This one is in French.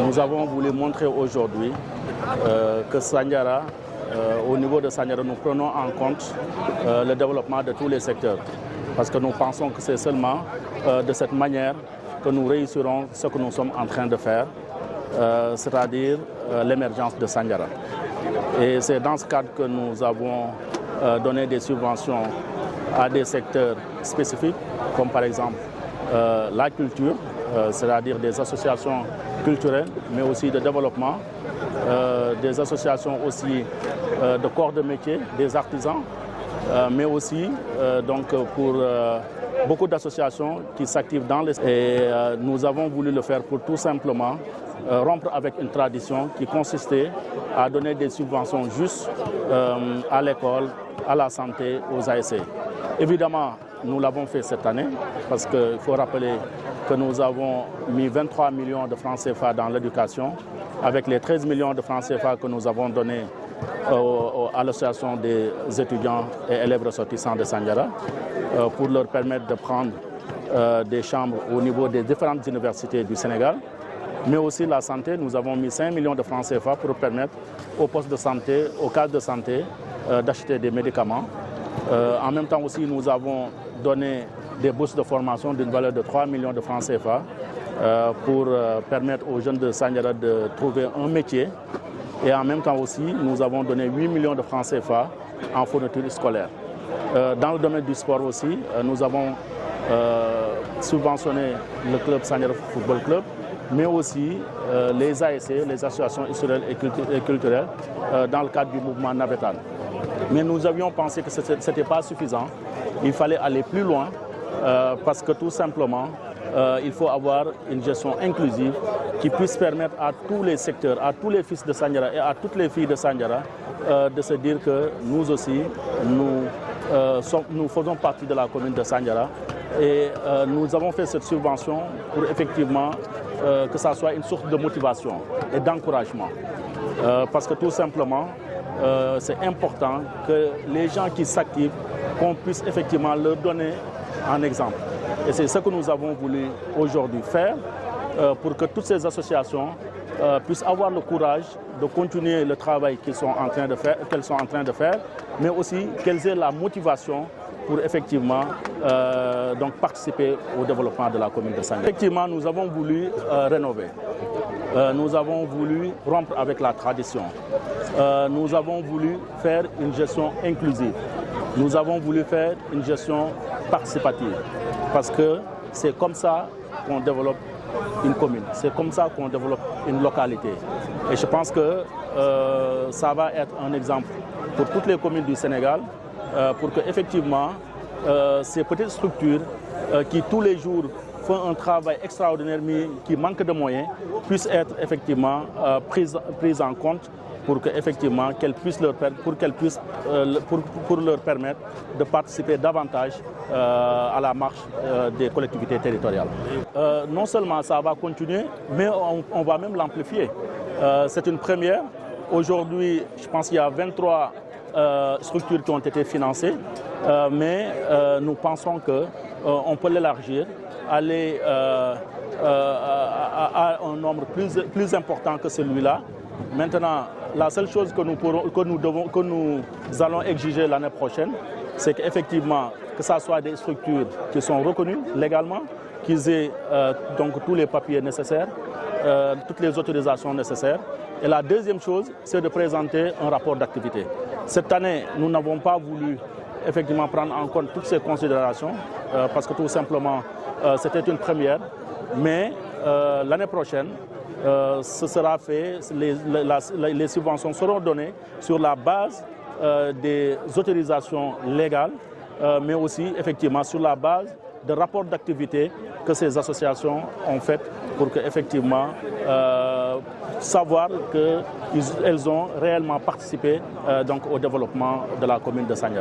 Nous avons voulu montrer aujourd'hui que Sandiara, au niveau de Sandiara, nous prenons en compte le développement de tous les secteurs. Parce que nous pensons que c'est seulement de cette manière que nous réussirons ce que nous sommes en train de faire, c'est-à-dire l'émergence de Sandiara. Et c'est dans ce cadre que nous avons donné des subventions à des secteurs spécifiques, comme par exemple la culture, c'est-à-dire des associations culturelles, mais aussi de développement, des associations aussi de corps de métier, des artisans, mais aussi donc pour beaucoup d'associations qui s'activent dans les... Et nous avons voulu le faire pour tout simplement rompre avec une tradition qui consistait à donner des subventions justes à l'école, à la santé, aux ASC. Évidemment, nous l'avons fait cette année parce qu'il faut rappeler que nous avons mis 23 millions de francs CFA dans l'éducation avec les 13 millions de francs CFA que nous avons donnés à l'association des étudiants et élèves ressortissants de Sandiara pour leur permettre de prendre des chambres au niveau des différentes universités du Sénégal. Mais aussi la santé, nous avons mis 5 millions de francs CFA pour permettre aux postes de santé, aux cases de santé d'acheter des médicaments. En même temps aussi, nous avons donné des bourses de formation d'une valeur de 3 millions de francs CFA pour permettre aux jeunes de Sandiara de trouver un métier. Et en même temps aussi, nous avons donné 8 millions de francs CFA en fourniture scolaire. Dans le domaine du sport aussi, nous avons subventionné le club Sandiara Football Club, mais aussi les ASC, les associations historiques et culturelles, dans le cadre du mouvement Navetan. Mais nous avions pensé que ce n'était pas suffisant. Il fallait aller plus loin parce que tout simplement, il faut avoir une gestion inclusive qui puisse permettre à tous les secteurs, à tous les fils de Sandiara et à toutes les filles de Sandiara de se dire que nous aussi, nous faisons partie de la commune de Sandiara et nous avons fait cette subvention pour effectivement que ça soit une source de motivation et d'encouragement. Parce que tout simplement, c'est important que les gens qui s'activent, qu'on puisse effectivement leur donner un exemple. Et c'est ce que nous avons voulu aujourd'hui faire pour que toutes ces associations puissent avoir le courage de continuer le travail qu'elles sont en train de faire, mais aussi qu'elles aient la motivation pour effectivement donc participer au développement de la commune de Sandiara. Effectivement, nous avons voulu rénover. Nous avons voulu rompre avec la tradition. Nous avons voulu faire une gestion inclusive. Nous avons voulu faire une gestion participative. Parce que c'est comme ça qu'on développe une commune. C'est comme ça qu'on développe une localité. Et je pense que ça va être un exemple pour toutes les communes du Sénégal pour que effectivement ces petites structures qui tous les jours font un travail extraordinaire mais qui manquent de moyens puissent être effectivement prises en compte pour leur permettre de participer davantage à la marche des collectivités territoriales. Non seulement ça va continuer, mais on va même l'amplifier. C'est une première. Aujourd'hui, je pense qu'il y a 23 structures qui ont été financées, mais nous pensons qu'on peut l'élargir, aller à un nombre plus important que celui-là. Maintenant, la seule chose que nous allons exiger l'année prochaine, c'est qu'effectivement, que ce soit des structures qui sont reconnues légalement, qu'ils aient donc tous les papiers nécessaires, toutes les autorisations nécessaires. Et la deuxième chose, c'est de présenter un rapport d'activité. Cette année, nous n'avons pas voulu effectivement prendre en compte toutes ces considérations parce que tout simplement, c'était une première. Mais l'année prochaine, ce sera fait, les subventions seront données sur la base des autorisations légales, mais aussi effectivement sur la base de rapports d'activité que ces associations ont fait pour que, effectivement, savoir qu'elles ont réellement participé donc, au développement de la commune de Sandiara.